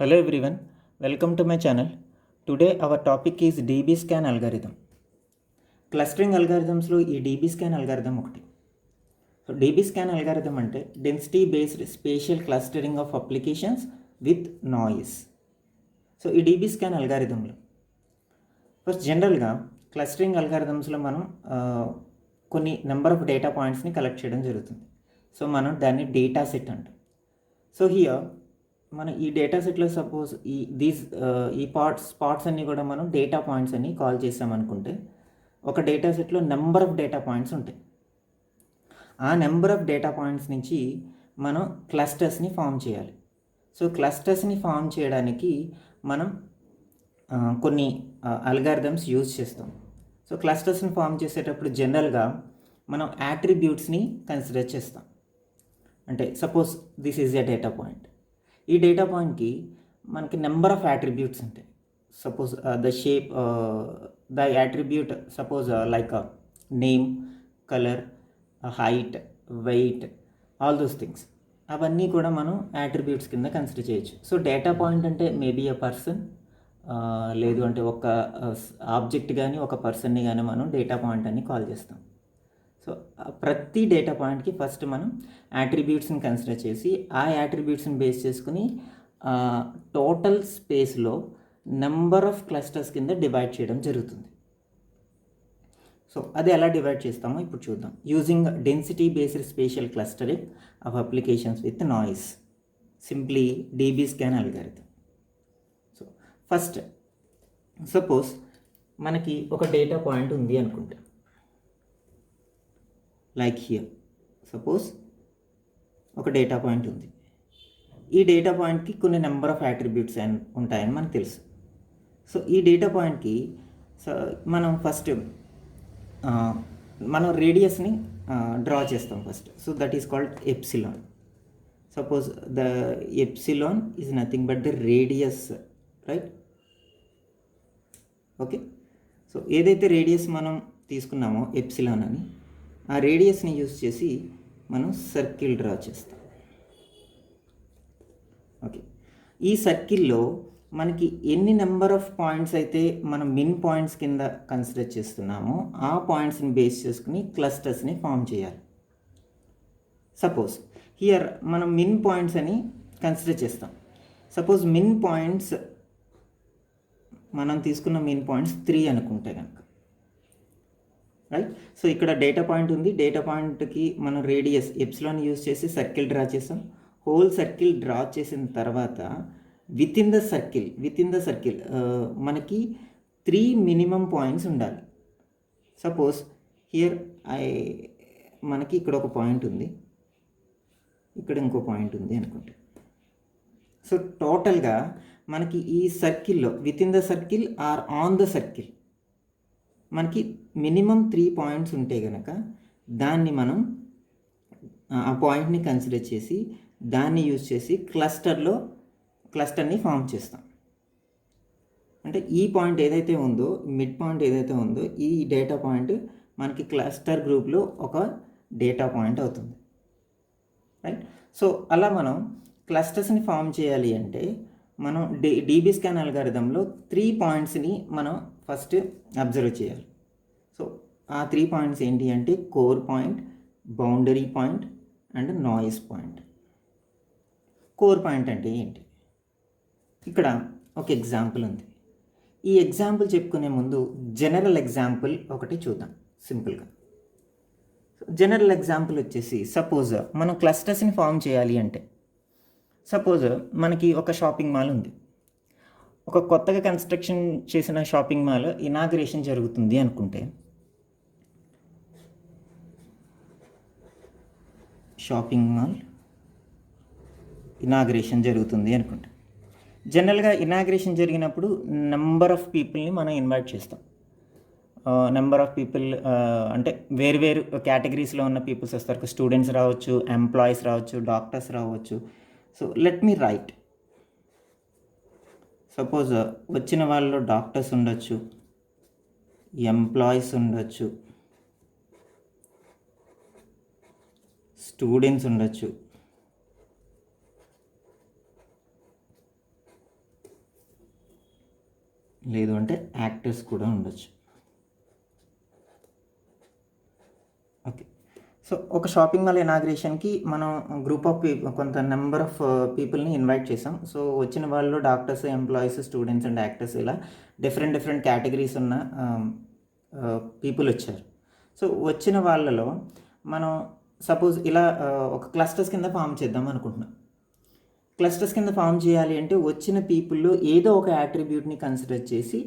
Hello everyone, welcome to my channel. Today our topic is DBSCAN algorithm. Clustering అల్గారిథమ్స్లో ఈ DBSCAN algorithm ఒకటి. So DBSCAN algorithm అంటే density based spatial clustering of applications with noise. So ఈ DBSCAN అల్గారిథంలో first జనరల్గా clustering అల్గారిథమ్స్లో మనం కొన్ని నెంబర్ ఆఫ్ డేటా పాయింట్స్ని కలెక్ట్ చేయడం జరుగుతుంది. సో మనం దాన్ని డేటా సెట్ అంటాం. సో హియర్ మనం ఈ డేటా సెట్లో సపోజ్ ఈ స్పాట్స్ అన్నీ కూడా మనం డేటా పాయింట్స్ అని కాల్ చేసామనుకుంటే ఒక డేటా సెట్లో నెంబర్ ఆఫ్ డేటా పాయింట్స్ ఉంటాయి. ఆ నెంబర్ ఆఫ్ డేటా పాయింట్స్ నుంచి మనం క్లస్టర్స్ని ఫామ్ చేయాలి. సో క్లస్టర్స్ని ఫామ్ చేయడానికి మనం కొన్ని అల్గారిథమ్స్ యూజ్ చేస్తాం. సో క్లస్టర్స్ని ఫామ్ చేసేటప్పుడు జనరల్గా మనం యాట్రిబ్యూట్స్ని కన్సిడర్ చేస్తాం. అంటే suppose this is a data point. ఈ డేటా పాయింట్కి మనకి నెంబర్ ఆఫ్ యాట్రిబ్యూట్స్ ఉంటాయి. Suppose the shape, the attribute suppose like name, colour, height, weight, all those things, అవన్నీ కూడా మనం యాట్రిబ్యూట్స్ కింద కన్సిడర్ చేయొచ్చు. సో డేటా పాయింట్ అంటే మేబీ ఎ పర్సన్, లేదు అంటే ఒక ఆబ్జెక్ట్ కానీ ఒక పర్సన్ని కానీ మనం డేటా పాయింట్ అని కాల్ చేస్తాం. సో ప్రతి డేటా పాయింట్కి ఫస్ట్ మనం యాట్రిబ్యూట్స్ని కన్సిడర్ చేసి ఆ యాట్రిబ్యూట్స్ని బేస్ చేసుకుని టోటల్ స్పేస్లో నెంబర్ ఆఫ్ క్లస్టర్స్ కింద డివైడ్ చేయడం జరుగుతుంది. సో అది ఎలా డివైడ్ చేస్తామో ఇప్పుడు చూద్దాం. Using density based spatial clustering of applications with noise, simply DBSCAN algorithm. So first suppose మనకి ఒక డేటా పాయింట్ ఉంది అనుకుంటా, లైక్ హియర్. సపోజ్ ఒక డేటా పాయింట్ ఉంది. ఈ డేటా పాయింట్కి కొన్ని నెంబర్ ఆఫ్ యాట్రిబ్యూట్స్ ఉంటాయని మనకు తెలుసు. సో ఈ డేటా పాయింట్కి మనం ఫస్ట్ మనం రేడియస్ని డ్రా చేస్తాం first. So that is called epsilon. Suppose the epsilon is nothing but the radius, right? Okay. So ఏదైతే రేడియస్ మనం తీసుకున్నామో ఎప్సిలాన్ అని, ఆ రేడియస్ని యూజ్ చేసి మనం సర్కిల్ డ్రా చేస్తాం. ఓకే. ఈ సర్కిల్లో మనకి ఎన్ని నెంబర్ ఆఫ్ పాయింట్స్ అయితే మనం మిన్ పాయింట్స్ కింద కన్సిడర్ చేస్తున్నామో ఆ పాయింట్స్ని బేస్ చేసుకుని క్లస్టర్స్ని ఫామ్ చేయాలి. సపోజ్ హియర్ మనం మిన్ పాయింట్స్ అని కన్సిడర్ చేస్తాం. సపోజ్ మిన్ పాయింట్స్ మనం తీసుకున్న మిన్ పాయింట్స్ 3 అనుకుంటే కనుక, రైట్? సో ఇక్కడ డేటా పాయింట్ ఉంది. డేటా పాయింట్కి మనం రేడియస్ ఎప్సిలాన్ యూజ్ చేసి సర్కిల్ డ్రా చేసాం. హోల్ సర్కిల్ డ్రా చేసిన తర్వాత విత్ ఇన్ ద సర్కిల్ మనకి 3 మినిమం పాయింట్స్ ఉండాలి. సపోజ్ హియర్ మనకి ఇక్కడ ఒక పాయింట్ ఉంది, ఇక్కడ ఇంకో పాయింట్ ఉంది అనుకుంటే. సో టోటల్గా మనకి ఈ సర్కిల్లో within the circle or on the circle మనకి మినిమం 3 పాయింట్స్ ఉంటే కనుక దాన్ని మనం ఆ పాయింట్ని కన్సిడర్ చేసి దాన్ని యూజ్ చేసి క్లస్టర్ని ఫామ్ చేస్తాం. అంటే ఈ పాయింట్ ఏదైతే ఉందో, మిడ్ పాయింట్ ఏదైతే ఉందో, ఈ డేటా పాయింట్ మనకి క్లస్టర్ గ్రూప్లో ఒక డేటా పాయింట్ అవుతుంది, రైట్? సో అలా మనం క్లస్టర్స్ని ఫామ్ చేయాలి అంటే మనం DBSCAN అల్గారిథంలో 3 పాయింట్స్ని మనం ఫస్ట్ అబ్జర్వ్ చేయాలి. సో ఆ 3 పాయింట్స్ ఏంటి అంటే core point, boundary point and noise point. Core point అంటే ఏంటి? ఇక్కడ ఒక ఎగ్జాంపుల్ ఉంది. ఈ ఎగ్జాంపుల్ చెప్పుకునే ముందు జనరల్ ఎగ్జాంపుల్ ఒకటి చూద్దాం సింపుల్గా. జనరల్ ఎగ్జాంపుల్ వచ్చేసి సపోజ్ మనం క్లస్టర్స్ని ఫామ్ చేయాలి అంటే, సపోజ్ మనకి ఒక షాపింగ్ మాల్ ఉంది. ఒక కొత్తగా కన్స్ట్రక్షన్ చేసిన షాపింగ్ మాల్ ఇనాగ్రేషన్ జరుగుతుంది అనుకుంటే, షాపింగ్ మాల్ ఇనాగ్రేషన్ జరుగుతుంది అనుకుంటే, జనరల్గా ఇనాగ్రేషన్ జరిగినప్పుడు నెంబర్ ఆఫ్ పీపుల్ని మనం ఇన్వైట్ చేస్తాం. నెంబర్ ఆఫ్ పీపుల్ అంటే వేరు కేటగిరీస్లో ఉన్న పీపుల్స్ వస్తారు. స్టూడెంట్స్ రావచ్చు, ఎంప్లాయీస్ రావచ్చు, డాక్టర్స్ రావచ్చు. So let me right. Suppose వచ్చిన వాళ్ళు డాక్టర్స్ ఉండొచ్చు, ఎంప్లాయీస్ ఉండొచ్చు, స్టూడెంట్స్ ఉండొచ్చు, లేదు అంటే యాక్టర్స్ కూడా ఉండొచ్చు. ఓకే. సో ఒక షాపింగ్ మాల్ ఇనాగ్రేషన్కి మనం గ్రూప్ ఆఫ్ కొంత నెంబర్ ఆఫ్ పీపుల్ని ఇన్వైట్ చేసాం. సో వచ్చిన వాళ్ళు doctors, employees, students and actors, ఇలా డిఫరెంట్ కేటగిరీస్ ఉన్న పీపుల్ వచ్చారు. సో వచ్చిన వాళ్ళలో మనం సపోజ్ ఇలా ఒక క్లస్టర్స్ కింద ఫామ్ చేద్దాం అనుకుంటున్నాం. క్లస్టర్స్ కింద ఫామ్ చేయాలి అంటే వచ్చిన పీపుల్లో ఏదో ఒక యాట్రిబ్యూట్ని కన్సిడర్ చేసి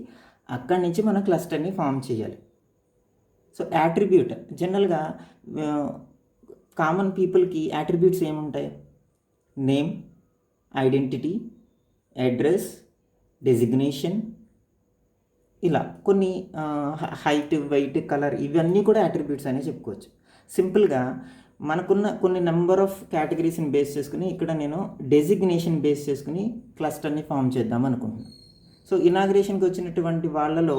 అక్కడి నుంచి మనం క్లస్టర్ని ఫామ్ చేయాలి. సో యాట్రిబ్యూట్ జనరల్గా కామన్ పీపుల్కి యాట్రిబ్యూట్స్ ఏముంటాయి? నేమ్, ఐడెంటిటీ, అడ్రస్, డెసిగ్నేషన్, ఇలా కొన్ని హైట్, వెయిట్, కలర్, ఇవన్నీ కూడా యాట్రిబ్యూట్స్ అనే చెప్పుకోవచ్చు. సింపుల్గా మనకున్న కొన్ని నెంబర్ ఆఫ్ కేటగిరీస్ని బేస్ చేసుకుని ఇక్కడ నేను డెసిగ్నేషన్ బేస్ చేసుకుని క్లస్టర్ని ఫామ్ చేద్దాం అనుకుంటున్నాను. సో ఇనాగ్రేషన్కి వచ్చినటువంటి వాళ్ళలో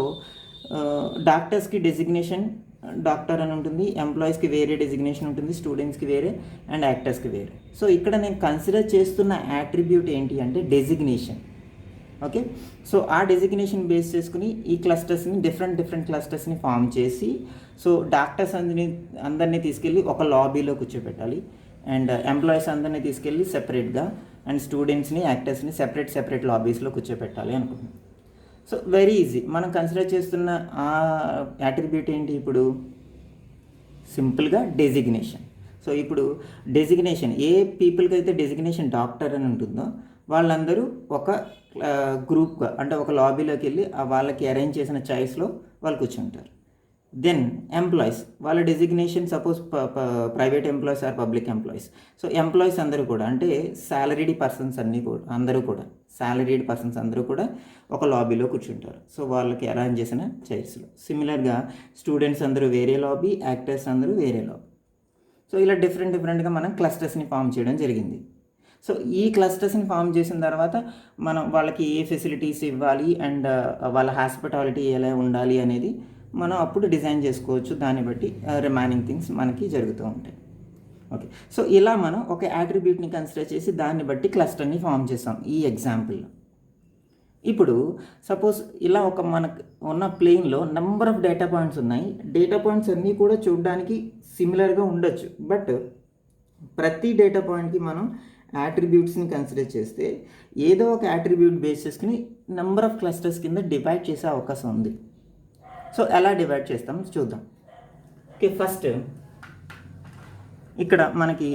డాక్టర్స్కి డెసిగ్నేషన్ డాక్టర్ అని ఉంటుంది, ఎంప్లాయీస్కి వేరే డెసిగ్నేషన్ ఉంటుంది, స్టూడెంట్స్కి వేరే అండ్ యాక్టర్స్కి వేరే. సో ఇక్కడ నేను కన్సిడర్ చేస్తున్న యాట్రిబ్యూట్ ఏంటి అంటే డెసిగ్నేషన్. ఓకే. సో ఆ డెసిగ్నేషన్ బేస్ చేసుకుని ఈ క్లస్టర్స్ని డిఫరెంట్ క్లస్టర్స్ని ఫామ్ చేసి, సో డాక్టర్స్ అందరినీ తీసుకెళ్ళి ఒక లాబీలో కూర్చోబెట్టాలి, అండ్ ఎంప్లాయీస్ అందరినీ తీసుకెళ్ళి సెపరేట్గా, అండ్ స్టూడెంట్స్ని, యాక్టర్స్ని సెపరేట్ లాబీస్లో కూర్చోబెట్టాలి అనుకుంటున్నాం. So very easy. మనం కన్సిడర్ చేస్తున్న ఆ యాట్రిబ్యూట్ ఏంటి ఇప్పుడు? సింపుల్గా డెసిగ్నేషన్. సో ఇప్పుడు డెసిగ్నేషన్ ఏ పీపుల్కి అయితే డెసిగ్నేషన్ డాక్టర్ అని ఉంటుందో వాళ్ళందరూ ఒక గ్రూప్గా, అంటే ఒక లాబీలోకి వెళ్ళి వాళ్ళకి అరేంజ్ చేసిన చాయిస్లో వాళ్ళు కూర్చుంటారు. దెన్ ఎంప్లాయీస్, వాళ్ళ designation suppose private employees or public employees. So employees అందరూ కూడా, అంటే సాలరీడ్ పర్సన్స్ అందరూ కూడా ఒక లాబీలో కూర్చుంటారు. సో వాళ్ళకి అరేంజ్ చేసిన చైర్స్లో. సిమిలర్గా స్టూడెంట్స్ అందరూ వేరే లాబీ, యాక్టర్స్ అందరూ వేరే లాబీ. సో ఇలా డిఫరెంట్గా మనం క్లస్టర్స్ని ఫామ్ చేయడం జరిగింది. సో ఈ క్లస్టర్స్ని ఫామ్ చేసిన తర్వాత మనం వాళ్ళకి ఏ ఫెసిలిటీస్ ఇవ్వాలి అండ్ వాళ్ళ హాస్పిటాలిటీ ఎలా ఉండాలి అనేది మనం అప్పుడు డిజైన్ చేసుకోవచ్చు. దాన్ని బట్టి రిమైనింగ్ థింగ్స్ మనకి జరుగుతూ ఉంటాయి. ఓకే. సో ఇలా మనం ఒక యాట్రిబ్యూట్ని కన్సిడర్ చేసి దాన్ని బట్టి క్లస్టర్ని ఫామ్ చేసాం ఈ ఎగ్జాంపుల్లో. ఇప్పుడు సపోజ్ ఇలా ఒక మనకు ఉన్న ప్లేన్లో నెంబర్ ఆఫ్ డేటా పాయింట్స్ ఉన్నాయి. డేటా పాయింట్స్ అన్నీ కూడా చూడడానికి సిమిలర్గా ఉండొచ్చు, బట్ ప్రతి డేటా పాయింట్కి మనం యాట్రిబ్యూట్స్ని కన్సిడర్ చేస్తే ఏదో ఒక యాట్రిబ్యూట్ బేస్ చేసుకుని నెంబర్ ఆఫ్ క్లస్టర్స్ కింద డివైడ్ చేసే అవకాశం ఉంది. సో ఎలా డివైడ్ చేస్తాం చూద్దాం. ఓకే. ఫస్ట్ ఇక్కడ మనకి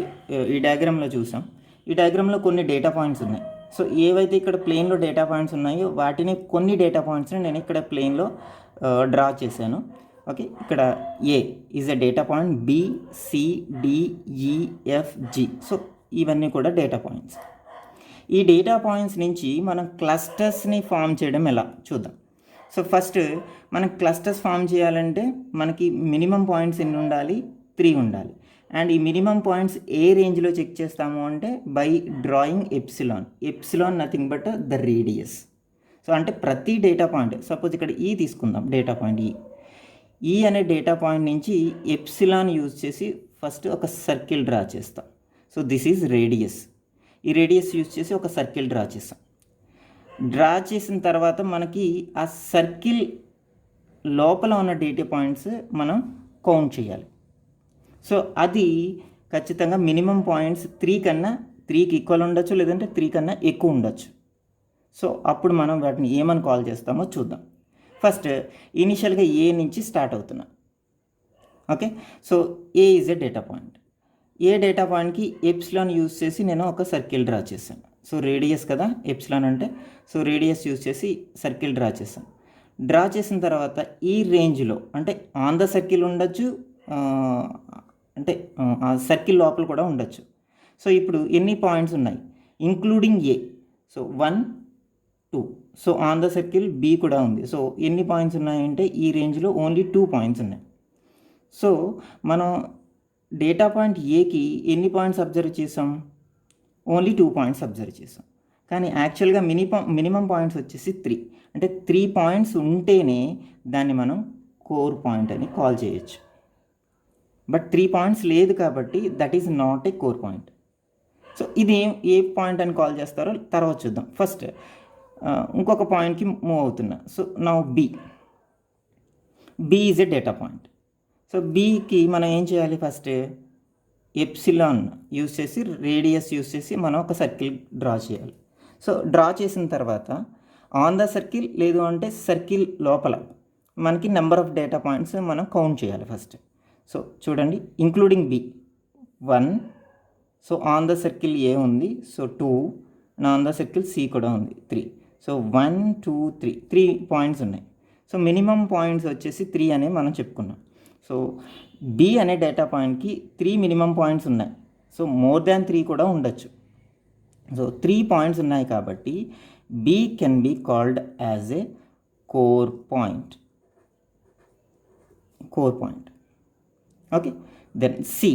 ఈ డయాగ్రామ్లో చూసాం. ఈ డయాగ్రామ్లో కొన్ని డేటా పాయింట్స్ ఉన్నాయి. సో ఏవైతే ఇక్కడ ప్లేన్లో డేటా పాయింట్స్ ఉన్నాయో వాటిని కొన్ని డేటా పాయింట్స్ని నేను ఇక్కడ ప్లేన్లో డ్రా చేశాను. ఓకే. ఇక్కడ A is a data point, B, C, D, E, F, G. So ఇవన్నీ కూడా డేటా పాయింట్స్. ఈ డేటా పాయింట్స్ నుంచి మనం క్లస్టర్స్ని ఫామ్ చేయడం ఎలా చూద్దాం. సో ఫస్ట్ మనం క్లస్టర్స్ ఫామ్ చేయాలంటే మనకి మినిమం పాయింట్స్ ఎన్ని ఉండాలి? 3 ఉండాలి. అండ్ ఈ మినిమం పాయింట్స్ ఏ రేంజ్లో చెక్ చేస్తాము అంటే by drawing epsilon nothing but the radius. So అంటే ప్రతి డేటా పాయింట్, సపోజ్ ఇక్కడ ఈ తీసుకుందాం, డేటా పాయింట్ ఈ అనే డేటా పాయింట్ నుంచి ఎప్సిలాన్ యూజ్ చేసి ఫస్ట్ ఒక సర్కిల్ డ్రా చేస్తాం. So this is radius. ఈ రేడియస్ యూజ్ చేసి ఒక సర్కిల్ డ్రా చేస్తాం. డ్రా చేసిన తర్వాత మనకి ఆ సర్కిల్ లోపల ఉన్న డేటా పాయింట్స్ మనం కౌంట్ చేయాలి. సో అది ఖచ్చితంగా మినిమం పాయింట్స్ 3కి ఈక్వల్ ఉండొచ్చు, లేదంటే 3 కన్నా ఎక్కువ ఉండొచ్చు. సో అప్పుడు మనం వాటిని ఏమని కాల్ చేస్తామో చూద్దాం. ఫస్ట్ ఇనిషియల్గా ఏ నుంచి స్టార్ట్ అవుతున్నా. Okay. So A is a data point. A data పాయింట్కి ఎప్సిలాన్ యూజ్ చేసి నేను ఒక సర్కిల్ డ్రా చేశాను. సో రేడియస్ కదా ఎప్సిలాన్ అంటే, సో రేడియస్ యూజ్ చేసి సర్కిల్ డ్రా చేశాను. డ్రా చేసిన తర్వాత ఈ రేంజ్లో, అంటే ఆన్ ద సర్కిల్ ఉండొచ్చు, అంటే ఆ సర్కిల్ లోపల కూడా ఉండొచ్చు. సో ఇప్పుడు ఎన్ని పాయింట్స్ ఉన్నాయి including A? So 1, 2. So on the circle B కూడా ఉంది. సో ఎన్ని పాయింట్స్ ఉన్నాయంటే ఈ రేంజ్లో ఓన్లీ 2 పాయింట్స్ ఉన్నాయి. సో మనం డేటా పాయింట్ ఏకి ఎన్ని పాయింట్స్ అబ్జర్వ్ చేసాం? ఓన్లీ 2 పాయింట్స్ అబ్జర్వ్ చేసాం. కానీ యాక్చువల్గా మినిమం పాయింట్స్ వచ్చేసి 3. అంటే 3 పాయింట్స్ ఉంటేనే దాన్ని మనం కోర్ పాయింట్ అని కాల్ చేయొచ్చు. బట్ 3 పాయింట్స్ లేదు కాబట్టి that is not a core point. So ఇది ఏ పాయింట్ అని కాల్ చేస్తారో తర్వాత చూద్దాం. ఫస్ట్ ఇంకొక పాయింట్కి మూవ్ అవుతున్నా. So now B is a data point. So బీకి మనం ఏం చేయాలి, ఫస్ట్ ఎప్సిలాన్ యూస్ చేసి రేడియస్ యూస్ చేసి మనం ఒక సర్కిల్ డ్రా చేయాలి. సో డ్రా చేసిన తర్వాత ఆన్ ద సర్కిల్ లేదు అంటే సర్కిల్ లోపల మనకి నెంబర్ ఆఫ్ డేటా పాయింట్స్ మనం కౌంట్ చేయాలి ఫస్ట్. సో చూడండి, including B 1, so on the circle A ఉంది, so 2, and on the circle C కూడా ఉంది 3. సో 1 2 3 పాయింట్స్ ఉన్నాయి. సో మినిమం పాయింట్స్ వచ్చేసి 3 అనే మనం చెప్పుకున్నాం. సో బి అనే డేటా పాయింట్కి 3 మినిమం పాయింట్స్ ఉన్నాయి. సో మోర్ దాన్ 3 కూడా ఉండొచ్చు. సో 3 పాయింట్స్ ఉన్నాయి కాబట్టి B can be called as a core point. Okay. Then C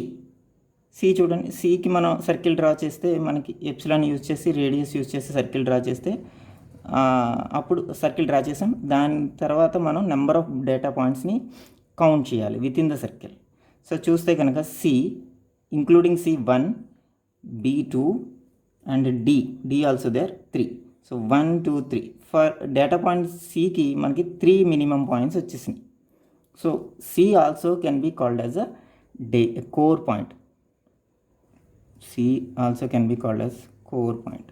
చూడండి, సికి మనం సర్కిల్ డ్రా చేస్తే మనకి ఎప్సిలాన్ యూజ్ చేసి రేడియస్ యూజ్ చేసి సర్కిల్ డ్రా చేస్తే అప్పుడు సర్కిల్ డ్రా చేసాం. దాని తర్వాత మనం నెంబర్ ఆఫ్ డేటా పాయింట్స్ని కౌంట్ చేయాలి within the circle. So చూస్తే కనుక C including C 1, B 2 and D also there 3. So 1 2 3 for data point సికి మనకి 3 మినిమం పాయింట్స్ వచ్చేసినాయి. So C also can be called as a core point. C also can be called as core point.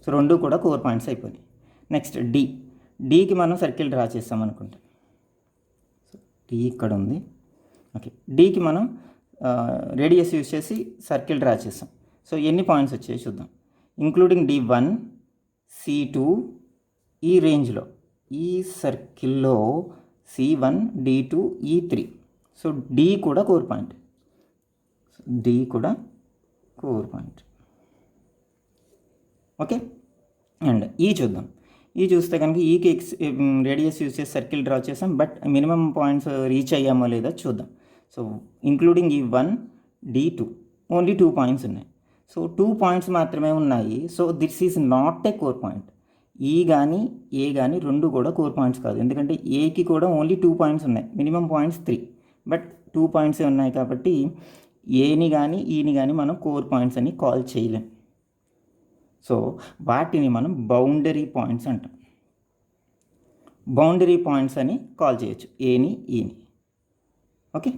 So రెండు కూడా core points అయిపోయినాయి. Next డికి మనం circle draw చేస్తాం అనుకుంటాం. సో డి ఇక్కడ ఉంది. ఓకే, డికి మనం రేడియస్ యూజ్ చేసి సర్కిల్ డ్రా చేస్తాం. సో ఎన్ని పాయింట్స్ వచ్చాయో చూద్దాం. ఇంక్లూడింగ్ D1, C2 ఈ రేంజ్లో ఈ సర్కిల్లో C1, D2, E3. So D కూడా కోర్ పాయింట్. ఓకే. అండ్ చూద్దాం. చూస్తే కనుక ఈకి రేడియస్ యూజ్ చేసి సర్కిల్ డ్రా చేసాం, బట్ మినిమం పాయింట్స్ రీచ్ అయ్యామో లేదో చూద్దాం. So including E1, D2 only 2 points ఉన్నాయి. సో 2 పాయింట్స్ మాత్రమే ఉన్నాయి. So this is not a core point. ఈ కానీ ఏ కానీ రెండు కూడా కోర్ పాయింట్స్ కాదు. ఎందుకంటే ఏకి కూడా ఓన్లీ 2 పాయింట్స్ ఉన్నాయి, మినిమం పాయింట్స్ 3, బట్ 2 పాయింట్సే ఉన్నాయి కాబట్టి ఏని కానీ ఈని కానీ మనం కోర్ పాయింట్స్ అని కాల్ చేయలేం. సో వాటిని మనం బౌండరీ పాయింట్స్ అంటాం. బౌండరీ పాయింట్స్ అని కాల్ చేయొచ్చు ఏని ఈని. Okay.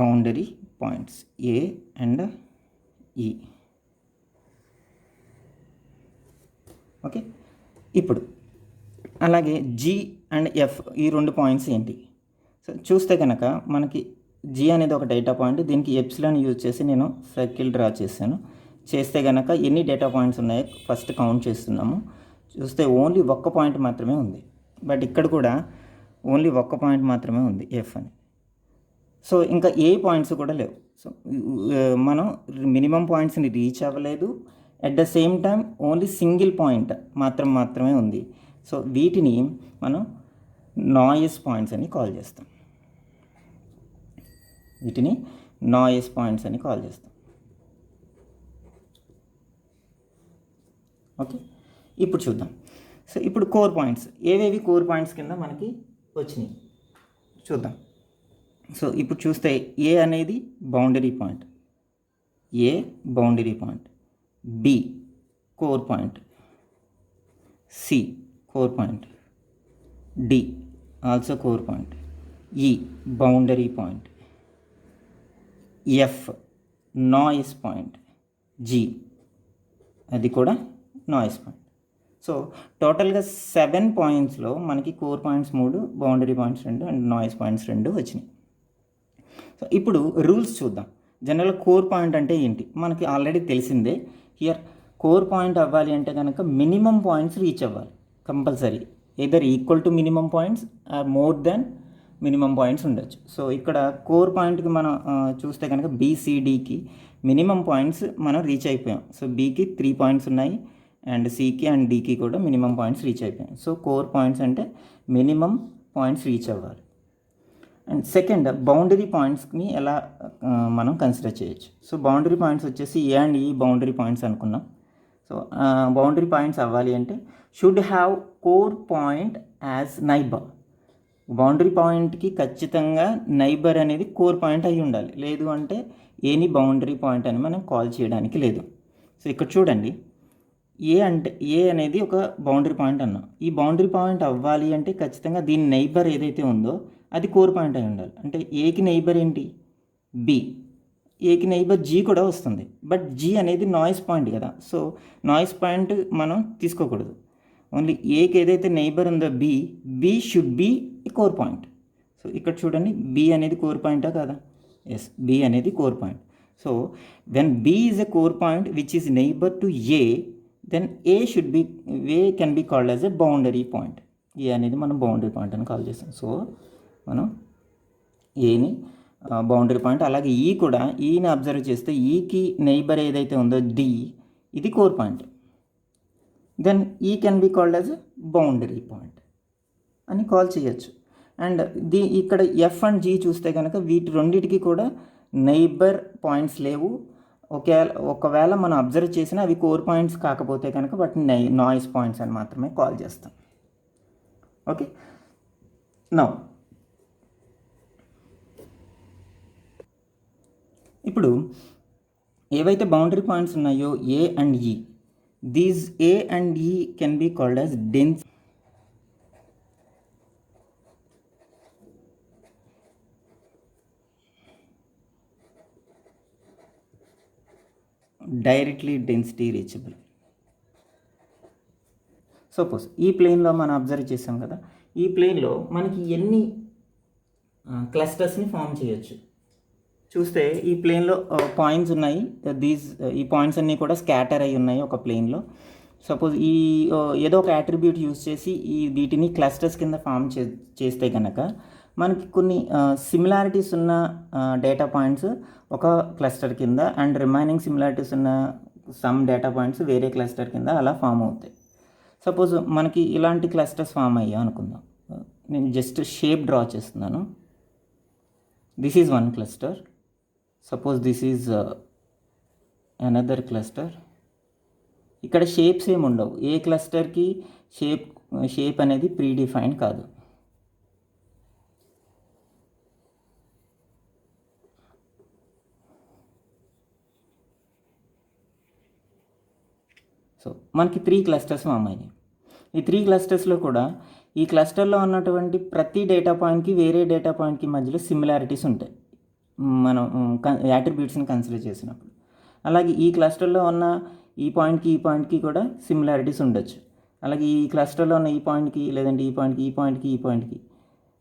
Boundary points A and E. Okay. ఇప్పుడు అలాగే జి అండ్ ఎఫ్ ఈ 2 పాయింట్స్ ఏంటి? సో చూస్తే కనుక మనకి జి అనేది ఒక డేటా పాయింట్. దీనికి ఎప్సిలాన్ యూజ్ చేసి నేను సర్కిల్ డ్రా చేశాను. చేస్తే కనుక ఎన్ని డేటా పాయింట్స్ ఉన్నాయో ఫస్ట్ కౌంట్ చేస్తున్నాము. చూస్తే ఓన్లీ 1 పాయింట్ మాత్రమే ఉంది, బట్ ఇక్కడ కూడా ఓన్లీ 1 పాయింట్ మాత్రమే ఉంది ఎఫ్ అని. సో ఇంకా ఏ పాయింట్స్ కూడా లేవు. సో మనం మినిమం పాయింట్స్ని రీచ్ అవ్వలేదు. At the same time only single point మాత్రమే ఉంది. సో వీటిని మనం నాయిస్ పాయింట్స్ అని కాల్ చేస్తాం. ఓకే. ఇప్పుడు చూద్దాం. సో ఇప్పుడు కోర్ పాయింట్స్ ఏవేవి కోర్ పాయింట్స్ కింద మనకి వచ్చినాయి చూద్దాం. సో ఇప్పుడు చూస్తే ఏ అనేది boundary point, B core point, C core point, D also core point, E boundary point, F noise point, G అది కూడా నాయిస్ పాయింట్. సో టోటల్గా 7 పాయింట్స్లో మనకి core points 3, boundary points 2 and noise points 2 వచ్చినాయి. So ఇప్పుడు rules చూద్దాం. జనరల్గా core point అంటే ఏంటి మనకి ఆల్రెడీ తెలిసిందే. హియర్ కోర్ పాయింట్ అవ్వాలి అంటే కనుక మినిమం పాయింట్స్ రీచ్ అవ్వాలి compulsory. Either equal to minimum points or more than minimum points ఉండొచ్చు. సో ఇక్కడ కోర్ పాయింట్కి మనం చూస్తే కనుక బీసీడీకి మినిమం పాయింట్స్ మనం రీచ్ అయిపోయాం. సో బీకి 3 పాయింట్స్ ఉన్నాయి అండ్ సికి అండ్ డికి కూడా మినిమం పాయింట్స్ రీచ్ అయిపోయాయి. సో కోర్ పాయింట్స్ అంటే మినిమం పాయింట్స్ రీచ్ అవ్వాలి. అండ్ సెకండ్ బౌండరీ పాయింట్స్ని ఎలా మనం కన్సిడర్ చేయొచ్చు. సో బౌండరీ పాయింట్స్ వచ్చేసి ఏ అండ్ ఈ బౌండరీ పాయింట్స్ అనుకున్నాం. సో బౌండరీ పాయింట్స్ అవ్వాలి అంటే should have core point as neighbour. Boundary పాయింట్కి ఖచ్చితంగా నైబర్ అనేది కోర్ పాయింట్ అయి ఉండాలి, లేదు అంటే ఏని బౌండరీ పాయింట్ అని మనం కాల్ చేయడానికి లేదు. సో ఇక్కడ చూడండి, ఏ అనేది ఒక బౌండరీ పాయింట్ అన్నాం. ఈ బౌండరీ పాయింట్ అవ్వాలి అంటే ఖచ్చితంగా దీని నైబర్ ఏదైతే ఉందో అది కోర్ పాయింట్ అయి ఉండాలి. అంటే ఏకి నైబర్ ఏంటి? బి. ఏకి నైబర్ జీ కూడా వస్తుంది, బట్ జీ అనేది నాయిస్ పాయింట్ కదా. సో నాయిస్ పాయింట్ మనం తీసుకోకూడదు. ఓన్లీ ఏకి ఏదైతే నైబర్ ఉందో B should be a core point. So ఇక్కడ చూడండి, బి అనేది కోర్ పాయింటా కదా? ఎస్, బి అనేది core point. So when B is a core point which is neighbour to A, then A can be called as a boundary point. A అనేది మనం boundary point అని call చేస్తాం. So మనం ఏని boundary point. అలాగే ఈ కూడా, ఈని అబ్జర్వ్ చేస్తే ఈకి నైబర్ ఏదైతే ఉందో డి, ఇది కోర్ పాయింట్. దెన్ ఈ can be called as a boundary point అని కాల్ చేయొచ్చు. అండ్ ఇక్కడ ఎఫ్ అండ్ జీ చూస్తే కనుక వీటి రెండింటికి కూడా నైబర్ పాయింట్స్ లేవు. ఒకవేళ మనం అబ్జర్వ్ చేసినా అవి కోర్ పాయింట్స్ కాకపోతే కనుక వాటిని నాయిస్ పాయింట్స్ అని మాత్రమే కాల్ చేస్తాం. ఓకే, నౌ ఇప్పుడు ఏవైతే బౌండరీ పాయింట్స్ ఉన్నాయో ఏ అండ్ ఈ, దీస్ ఏ అండ్ ఈ can be called as directly density reachable. Suppose ఈ ప్లేన్లో మనం అబ్జర్వ్ చేసాం కదా, ఈ ప్లేన్లో మనకి ఎన్ని క్లస్టర్స్ని ఫామ్ చేయొచ్చు చూస్తే, ఈ ప్లేన్లో పాయింట్స్ ఉన్నాయి. ఈ పాయింట్స్ అన్నీ కూడా స్కాటర్ అయి ఉన్నాయి ఒక ప్లేన్లో. సపోజ్ ఏదో ఒక యాట్రిబ్యూట్ యూజ్ చేసి వీటిని క్లస్టర్స్ కింద ఫామ్ చేస్తే కనుక మనకి కొన్ని సిమిలారిటీస్ ఉన్న డేటా పాయింట్స్ ఒక క్లస్టర్ కింద, అండ్ రిమైనింగ్ సిమిలారిటీస్ ఉన్న సమ్ డేటా పాయింట్స్ వేరే క్లస్టర్ కింద అలా ఫామ్ అవుతాయి. సపోజ్ మనకి ఇలాంటి క్లస్టర్స్ ఫామ్ అయ్యా అనుకుందాం. నేను జస్ట్ షేప్ డ్రా చేస్తున్నాను. This is one cluster. Suppose this is another cluster. ఇక్కడ షేప్స్ ఏమి ఉండవు. ఏ క్లస్టర్కి షేప్ అనేది ప్రీడిఫైన్డ్ కాదు. సో మనకి 3 క్లస్టర్స్ ఫామ్ అయ్యాయి. ఈ 3 క్లస్టర్స్లో కూడా ఈ క్లస్టర్లో ఉన్నటువంటి ప్రతి డేటా పాయింట్కి వేరే డేటా పాయింట్కి మధ్యలో సిమిలారిటీస్ ఉంటాయి మనం యాట్రిబ్యూట్స్ని కన్సిడర్ చేసినప్పుడు. అలాగే ఈ క్లస్టర్లో ఉన్న ఈ పాయింట్కి కూడా సిమిలారిటీస్ ఉండొచ్చు. అలాగే ఈ క్లస్టర్లో ఉన్న ఈ పాయింట్కి, లేదంటే ఈ పాయింట్కి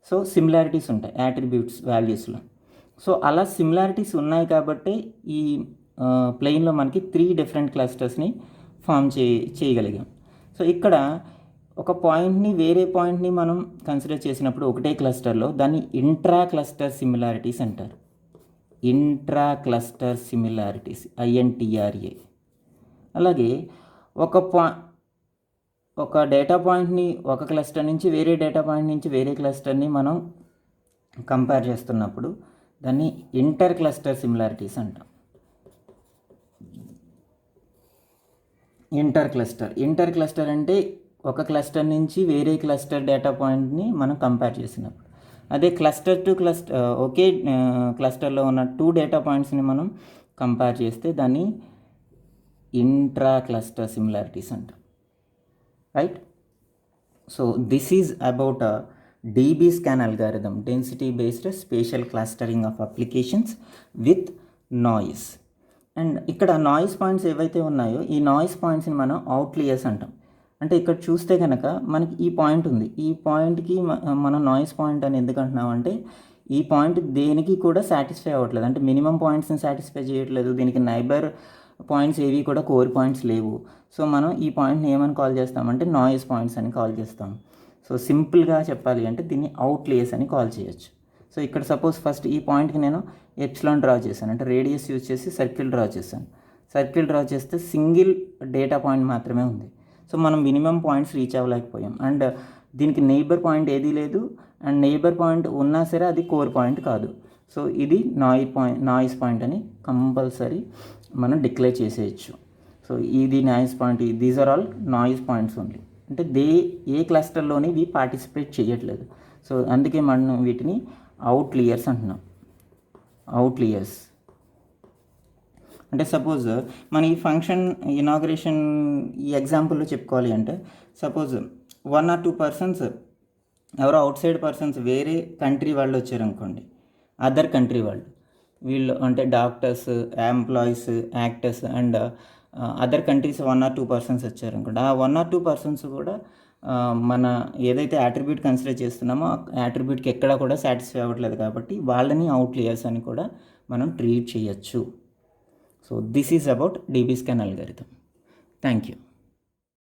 సో సిమిలారిటీస్ ఉంటాయి యాట్రిబ్యూట్స్ వాల్యూస్లో. సో అలా సిమిలారిటీస్ ఉన్నాయి కాబట్టి ఈ ప్లెయిన్లో మనకి 3 డిఫరెంట్ క్లస్టర్స్ని ఫామ్ చేయగలిగాం. సో ఇక్కడ ఒక పాయింట్ని వేరే పాయింట్ని మనం కన్సిడర్ చేసినప్పుడు ఒకటే క్లస్టర్లో దాన్ని ఇంట్రా క్లస్టర్ సిమిలారిటీస్ అంటారు. Intra cluster similarities, INTRA. అలాగే ఒక డేటా పాయింట్ని ఒక క్లస్టర్ నుంచి వేరే డేటా పాయింట్ నుంచి వేరే క్లస్టర్ని మనం కంపేర్ చేస్తున్నప్పుడు దాన్ని ఇంటర్ క్లస్టర్ సిమిలారిటీస్ అంటాం. ఇంటర్ క్లస్టర్ అంటే ఒక క్లస్టర్ నుంచి వేరే క్లస్టర్ డేటా పాయింట్ని మనం కంపేర్ చేసినప్పుడు. అదే క్లస్టర్ టు క్లస్టర్, ఒకే క్లస్టర్లో ఉన్న 2 డేటా పాయింట్స్ని మనం కంపేర్ చేస్తే దాన్ని ఇంట్రా క్లస్టర్ సిమిలారిటీస్ అంటాం. Right? So this is about DBSCAN algorithm, density based spatial clustering of applications with noise. And ఇక్కడ నాయిస్ పాయింట్స్ ఏవైతే ఉన్నాయో ఈ నాయిస్ పాయింట్స్ని మనం అవుట్లియర్స్ అంటాం. అంటే ఇక్కడ చూస్తే కనుక మనకి ఈ పాయింట్ ఉంది, ఈ పాయింట్కి మనం నాయిస్ పాయింట్ అని ఎందుకు అంటున్నామంటే ఈ పాయింట్ దేనికి కూడా సాటిస్ఫై అవ్వట్లేదు, అంటే మినిమం పాయింట్స్ని సాటిస్ఫై చేయట్లేదు, దీనికి నైబర్ పాయింట్స్ ఏవి కూడా కోర్ పాయింట్స్ లేవు. సో మనం ఈ పాయింట్ని ఏమని కాల్ చేస్తామంటే నాయిస్ పాయింట్స్ అని కాల్ చేస్తాం. సో సింపుల్గా చెప్పాలి అంటే దీన్ని అవుట్లియర్స్ అని కాల్ చేయొచ్చు. సో ఇక్కడ సపోజ్ ఫస్ట్ ఈ పాయింట్కి నేను ఎప్సిలాన్ డ్రా చేశాను, అంటే రేడియస్ యూజ్ చేసి సర్కిల్ డ్రా చేశాను. సర్కిల్ డ్రా చేస్తే సింగిల్ డేటా పాయింట్ మాత్రమే ఉంది. సో మనం మినిమం పాయింట్స్ రీచ్ అవ్వలేకపోయాం, అండ్ దీనికి నైబర్ పాయింట్ ఏదీ లేదు, అండ్ నైబర్ పాయింట్ ఉన్నా సరే అది కోర్ పాయింట్ కాదు. సో ఇది నాయిస్ పాయింట్ అని కంపల్సరీ మనం డిక్లేర్ చేసేయచ్చు. సో ఇది noise point, these are all noise points only. అంటే ఏ క్లస్టర్లోని ఇవి పార్టిసిపేట్ చేయట్లేదు. సో అందుకే మనం వీటిని అవుట్లియర్స్ అంటున్నాం. అవుట్లియర్స్ అంటే సపోజ్ మన ఈ ఫంక్షన్ ఇనాగ్రేషన్ ఈ ఎగ్జాంపుల్లో చెప్పుకోవాలి అంటే సపోజ్ 1 or 2 పర్సన్స్ ఎవరో అవుట్ సైడ్ పర్సన్స్ వేరే కంట్రీ వాళ్ళు వచ్చారనుకోండి, అదర్ కంట్రీ వాళ్ళు, వీళ్ళు అంటే doctors, employees, actors and other countries 1 or 2 persons వచ్చారనుకోండి. ఆ 1 or 2 పర్సన్స్ కూడా మన ఏదైతే యాట్రిబ్యూట్ కన్సిడర్ చేస్తున్నామో ఆ యాట్రిబ్యూట్కి ఎక్కడా కూడా సాటిస్ఫై అవ్వట్లేదు కాబట్టి వాళ్ళని అవుట్లియర్స్ అని కూడా మనం ట్రీట్ చేయొచ్చు. So this is about DB-scan algorithm. Thank you.